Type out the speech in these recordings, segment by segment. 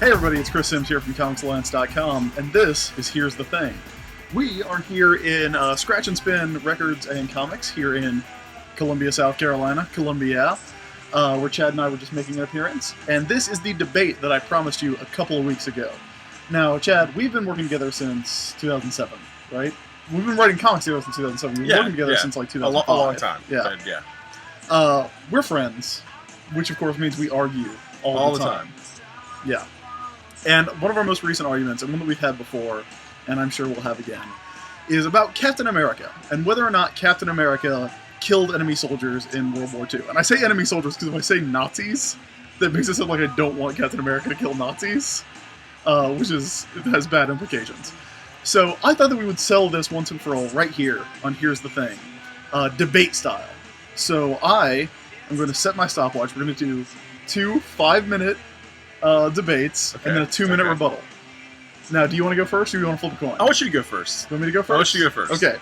Hey everybody, it's Chris Sims here from ComicsAlliance.com, and this is Here's the Thing. We are here in Scratch and Spin Records and Comics here in Columbia, South Carolina, Columbia, where Chad and I were just making an appearance. And this is the debate that I promised you a couple of weeks ago. Now, Chad, we've been working together since 2007, right? We've been writing comics together since 2007. We've been working together since like 2005. A long time. Yeah. We're friends, which of course means we argue all the time. Yeah. And one of our most recent arguments, and one that we've had before, and I'm sure we'll have again, is about Captain America, and whether or not Captain America killed enemy soldiers in World War II. And I say enemy soldiers because if I say Nazis, that makes it sound like I don't want Captain America to kill Nazis, which has bad implications. So I thought that we would settle this once and for all right here on Here's the Thing, debate style. So I am going to set my stopwatch. We're going to do 2 5-minute debates, and then a 2-minute rebuttal. Now, do you want to go first, or do you want to flip a coin? I want you to go first. You want me to go first? I want you to go first. Okay.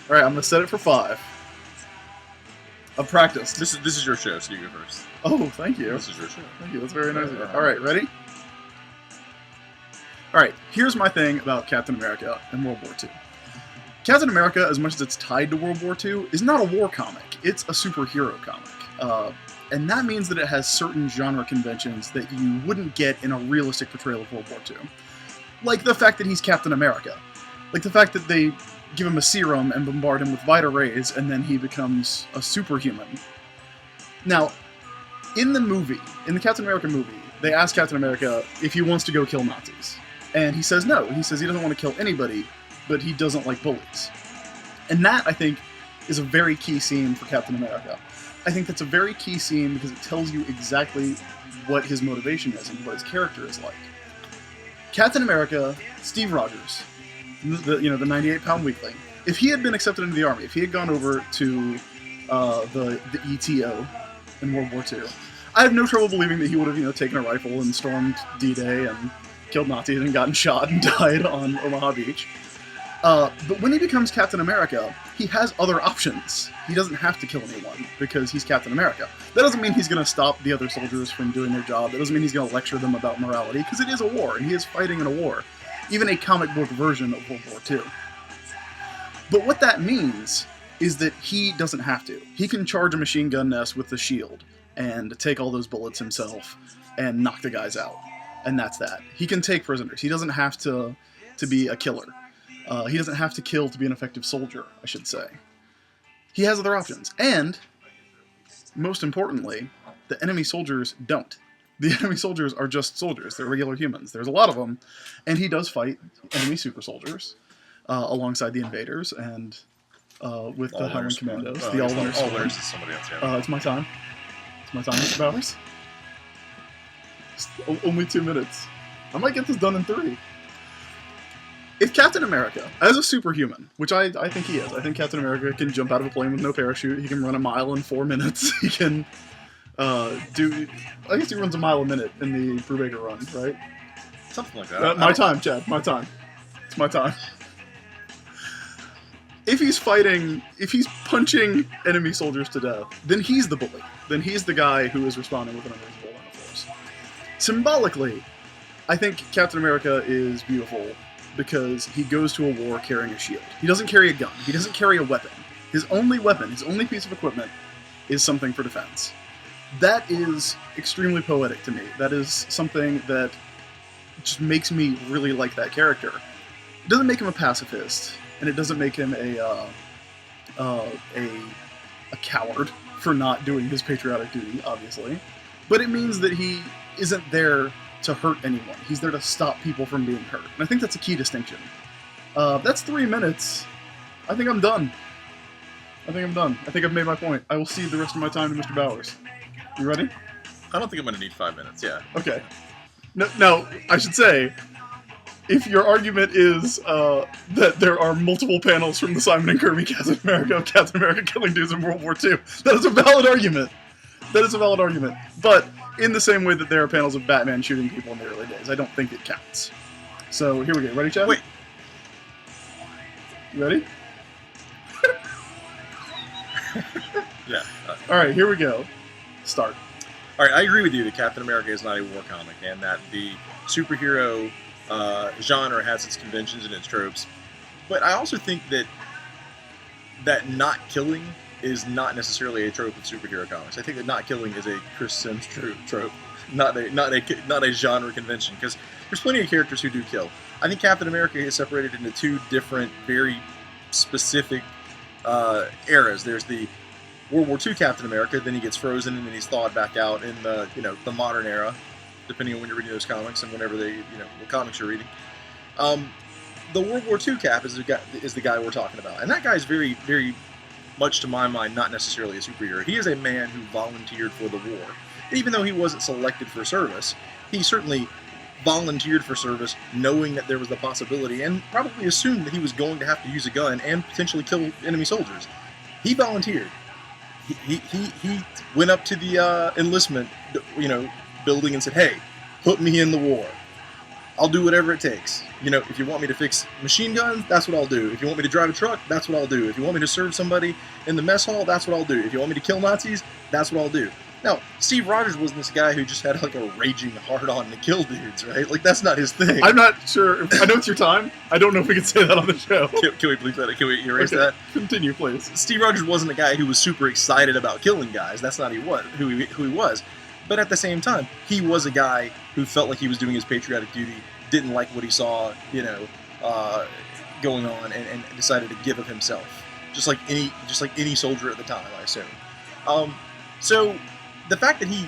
All right, I'm going to set it for 5. I've practiced. This is your show, so you go first. Oh, thank you. This is your show. Thank you. That's very nice of you. All right, ready? All right, here's my thing about Captain America and World War II. Captain America, as much as it's tied to World War II, is not a war comic. It's a superhero comic. And that means that it has certain genre conventions that you wouldn't get in a realistic portrayal of World War II. Like the fact that he's Captain America. Like the fact that they give him a serum and bombard him with Vita rays, and then he becomes a superhuman. Now, in the Captain America movie, they ask Captain America if he wants to go kill Nazis. And he says no. He says he doesn't want to kill anybody, but he doesn't like bullies. And that, I think, is a very key scene for Captain America. I think that's a very key scene because it tells you exactly what his motivation is and what his character is like. Captain America, Steve Rogers, the 98-pound weakling, if he had been accepted into the army, if he had gone over to the ETO in World War II, I have no trouble believing that he would have taken a rifle and stormed D-Day and killed Nazis and gotten shot and died on Omaha Beach. But when he becomes Captain America, he has other options. He doesn't have to kill anyone because he's Captain America. That doesn't mean he's going to stop the other soldiers from doing their job. That doesn't mean he's going to lecture them about morality, because it is a war, and he is fighting in a war. Even a comic book version of World War II. But what that means is that he doesn't have to. He can charge a machine gun nest with the shield and take all those bullets himself and knock the guys out. And that's that. He can take prisoners. He doesn't have to be a killer. He doesn't have to kill to be an effective soldier, I should say. He has other options. And, most importantly, the enemy soldiers don't. The enemy soldiers are just soldiers. They're regular humans. There's a lot of them. And he does fight enemy super soldiers alongside the invaders and with the Howling Commandos. The All-Winners. All-Winners is somebody else, yeah. It's my time. It's my time, Mr. Bowers. Only 2 minutes. I might get this done in 3. If Captain America, as a superhuman, which I think he is, I think Captain America can jump out of a plane with no parachute, he can run a mile in 4 minutes, he can I guess he runs a mile a minute in the Brubaker run, right? Something like that. My time, Chad, my time. It's my time. If he's punching enemy soldiers to death, then he's the bully. Then he's the guy who is responding with an invisible line of force. Symbolically, I think Captain America is beautiful because he goes to a war carrying a shield. He doesn't carry a gun. He doesn't carry a weapon. His only weapon, his only piece of equipment, is something for defense. That is extremely poetic to me. That is something that just makes me really like that character. It doesn't make him a pacifist, and it doesn't make him a coward for not doing his patriotic duty, obviously. But it means that he isn't there to hurt anyone. He's there to stop people from being hurt. And I think that's a key distinction. That's 3 minutes. I think I'm done. I think I've made my point. I will cede the rest of my time to Mr. Bowers. You ready? I don't think I'm going to need 5 minutes, yeah. Okay. No, I should say, if your argument is that there are multiple panels from the Simon & Kirby Captain America killing dudes in World War II, that is a valid argument. But in the same way that there are panels of Batman shooting people in the early days, I don't think it counts. So here we go. Ready, Chad? Wait. You ready? Yeah. All right, here we go. Start. All right, I agree with you that Captain America is not a war comic, and that the superhero genre has its conventions and its tropes, but I also think that not killing is not necessarily a trope of superhero comics. I think that not killing is a Chris Sims trope, not a genre convention, because there's plenty of characters who do kill. I think Captain America is separated into two different, very specific eras. There's the World War II Captain America, then he gets frozen and then he's thawed back out in the the modern era, depending on when you're reading those comics and whenever what comics you're reading. The World War II Cap is the guy we're talking about, and that guy is very, very much to my mind not necessarily a superhero. He is a man who volunteered for the war, and even though he wasn't selected for service, he certainly volunteered for service, knowing that there was the possibility, and probably assumed that he was going to have to use a gun and potentially kill enemy soldiers. He volunteered. He went up to the enlistment, building and said, "Hey, put me in the war. I'll do whatever it takes. If you want me to fix machine guns, that's what I'll do. If you want me to drive a truck, that's what I'll do. If you want me to serve somebody in the mess hall, that's what I'll do. If you want me to kill Nazis, that's what I'll do." Now, Steve Rogers wasn't this guy who just had like a raging hard-on to kill dudes, right? Like, that's not his thing. I'm not sure. I know it's your time. I don't know if we can say that on the show. Can we bleep that? Can we erase that? Continue, please. Steve Rogers wasn't a guy who was super excited about killing guys. That's not who he was. But at the same time, he was a guy who felt like he was doing his patriotic duty, didn't like what he saw, going on, and decided to give of himself, just like any soldier at the time, I assume. So the fact that he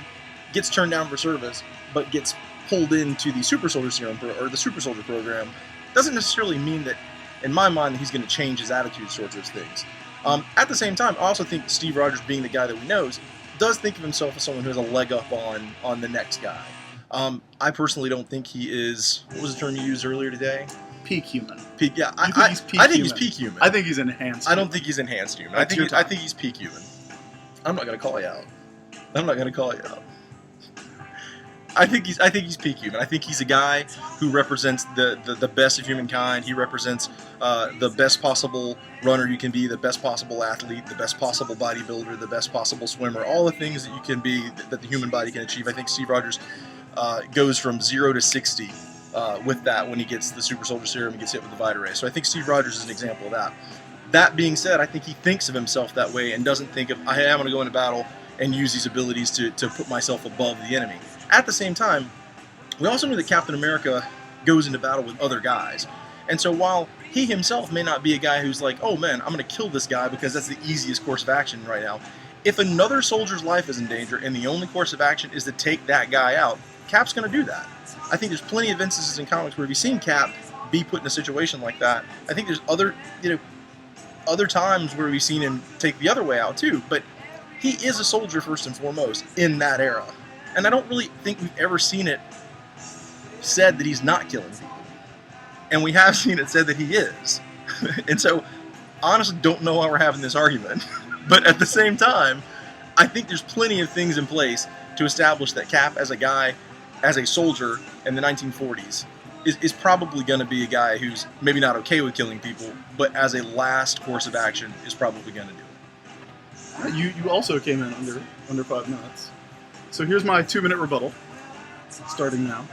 gets turned down for service, but gets pulled into the Super Soldier Serum or the Super Soldier Program, doesn't necessarily mean that, in my mind, that he's going to change his attitude towards those things. At the same time, I also think Steve Rogers, being the guy that we know, does think of himself as someone who has a leg up on the next guy. I personally don't think he is, what was the term you used earlier today? Peak human. Peak, yeah. I think he's peak human. I think he's enhanced human. I don't think he's enhanced human. I think he's peak human. I'm not going to call you out. I think he's peak human. I think he's a guy who represents the best of humankind. He represents the best possible runner you can be, the best possible athlete, the best possible bodybuilder, the best possible swimmer, all the things that you can be, that the human body can achieve. I think Steve Rogers goes from 0 to 60 with that when he gets the Super Soldier Serum and gets hit with the Vita Ray. So I think Steve Rogers is an example of that. That being said, I think he thinks of himself that way and doesn't think of, hey, I'm going to go into battle and use these abilities to put myself above the enemy. At the same time, we also know that Captain America goes into battle with other guys. And so while he himself may not be a guy who's like, oh man, I'm going to kill this guy because that's the easiest course of action right now, if another soldier's life is in danger and the only course of action is to take that guy out, Cap's going to do that. I think there's plenty of instances in comics where we've seen Cap be put in a situation like that. I think there's other times where we've seen him take the other way out too, but he is a soldier first and foremost in that era. And I don't really think we've ever seen it said that he's not killing people. And we have seen it said that he is. And so, honestly, don't know why we're having this argument. But at the same time, I think there's plenty of things in place to establish that Cap, as a guy, as a soldier in the 1940s, is probably going to be a guy who's maybe not okay with killing people, but as a last course of action is probably going to do it. You also came in under 5 minutes. So here's my 2-minute rebuttal, starting now.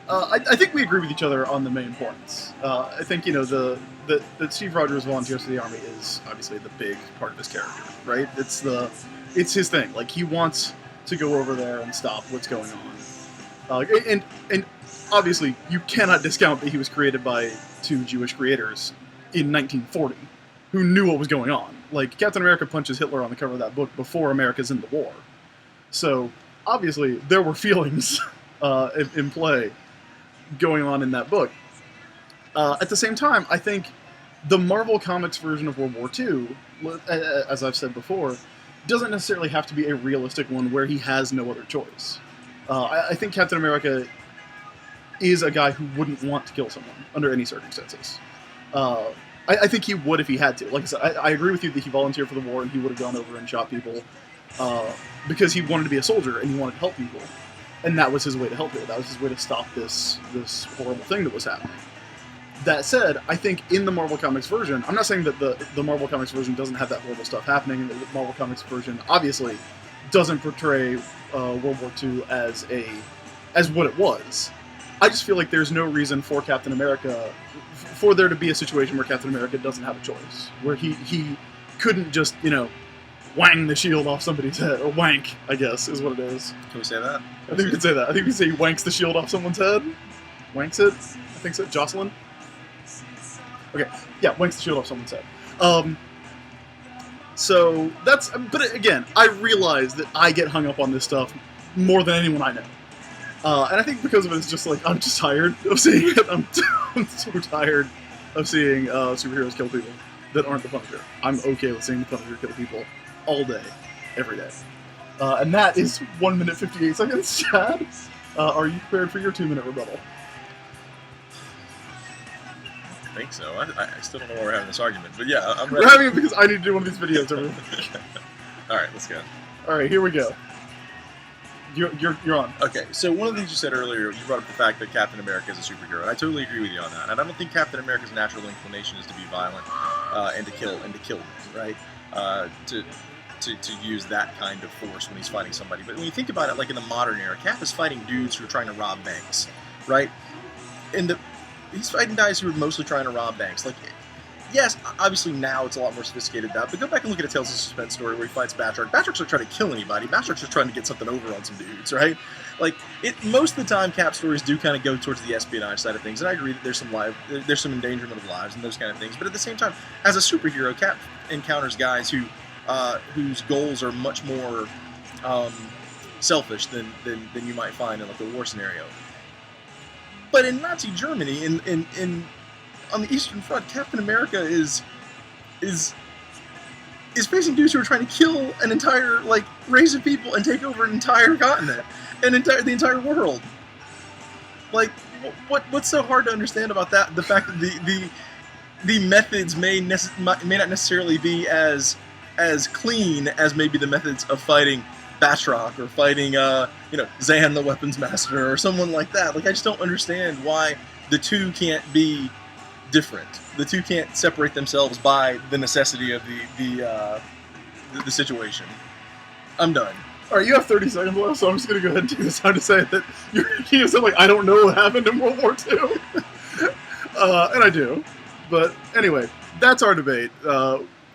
I think we agree with each other on the main points. I think, that Steve Rogers volunteers for the Army is obviously the big part of his character, right? It's his thing. Like, he wants to go over there and stop what's going on. And obviously, you cannot discount that he was created by 2 Jewish creators in 1940 who knew what was going on. Like, Captain America punches Hitler on the cover of that book before America's in the war. So, obviously, there were feelings in play going on in that book. At the same time, I think the Marvel Comics version of World War II, as I've said before, doesn't necessarily have to be a realistic one where he has no other choice. I think Captain America is a guy who wouldn't want to kill someone under any circumstances. I think he would if he had to. Like I said, I agree with you that he volunteered for the war and he would have gone over and shot people because he wanted to be a soldier and he wanted to help people. And that was his way to help people. That was his way to stop this horrible thing that was happening. That said, I think in the Marvel Comics version, I'm not saying that the Marvel Comics version doesn't have that horrible stuff happening, and the Marvel Comics version obviously doesn't portray World War II as what it was. I just feel like there's no reason for Captain America, for there to be a situation where Captain America doesn't have a choice, where he couldn't just, you know, wang the shield off somebody's head, or wank, I guess, is what it is. Can we say that? I think we can say that. I think we can say he wanks the shield off someone's head. Wanks it? I think so. Jocelyn? Okay, yeah, wanks the shield off someone's head. So, that's... But again, I realize that I get hung up on this stuff more than anyone I know. And I think because of it, it's just like, I'm just tired of seeing it. I'm so tired of seeing superheroes kill people that aren't the Punisher. I'm okay with seeing the Punisher kill people all day, every day. And that is 1 minute 58 seconds, Chad. Are you prepared for your 2-minute rebuttal? I think so. I still don't know why we're having this argument, but yeah, I'm ready. We're having it because I need to do one of these videos every week. Alright, let's go. Alright, here we go. You're on. Okay, so one of the things you said earlier, you brought up the fact that Captain America is a superhero, and I totally agree with you on that. And I don't think Captain America's natural inclination is to be violent and to kill right? To use that kind of force when he's fighting somebody. But when you think about it, like in the modern era, Cap is fighting dudes who are trying to rob banks, right? He's fighting guys who are mostly trying to rob banks. Like, yes, obviously now it's a lot more sophisticated than that, but go back and look at a Tales of Suspense story where he fights Batroc. Batroc's not trying to kill anybody. Batroc's just trying to get something over on some dudes, right? Like, most of the time, Cap stories do kind of go towards the espionage side of things, and I agree that there's some endangerment of lives and those kind of things. But at the same time, as a superhero, Cap encounters guys whose goals are much more selfish than you might find in like a war scenario. But in Nazi Germany, on the Eastern Front, Captain America is facing dudes who are trying to kill an entire like race of people and take over an entire continent and the entire world. Like, what's so hard to understand about that? The fact that the methods may not necessarily be as clean as maybe the methods of fighting Batroc or fighting Zan the Weapons Master or someone like that. Like, I just don't understand why the two can't be different. The two can't separate themselves by the necessity of the situation. I'm done. All right, you have 30 seconds left, so I'm just going to go ahead and take this time to say that you said, like, I don't know what happened in World War II. And I do. But anyway, that's our debate.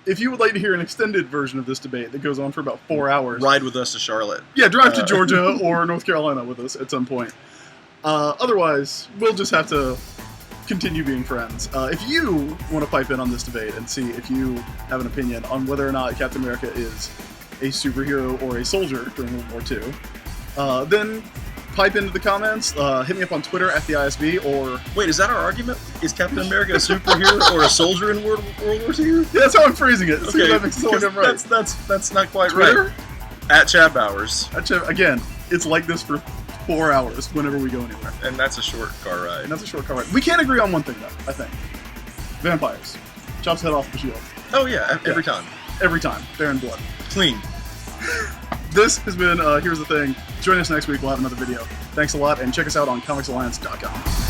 If you would like to hear an extended version of this debate that goes on for about 4 hours... Ride with us to Charlotte. Yeah, drive to Georgia or North Carolina with us at some point. Otherwise, we'll just have to continue being friends. If you want to pipe in on this debate and see if you have an opinion on whether or not Captain America is a superhero or a soldier during World War II, then pipe into the comments, hit me up on Twitter at the ISB, or... Wait, is that our argument? Is Captain America a superhero or a soldier in World War II? Yeah, that's how I'm phrasing it. Okay, see if that makes it sound right. That's not quite Twitter? right. At Chad Bowers. Again, it's like this for 4 hours whenever we go anywhere. And that's a short car ride. We can't agree on one thing, though, I think. Vampires. Chops head off the shield. Oh, yeah, every time. Every time. They're in blood. Clean. This has been Here's the Thing. Join us next week. We'll have another video. Thanks a lot, and check us out on comicsalliance.com.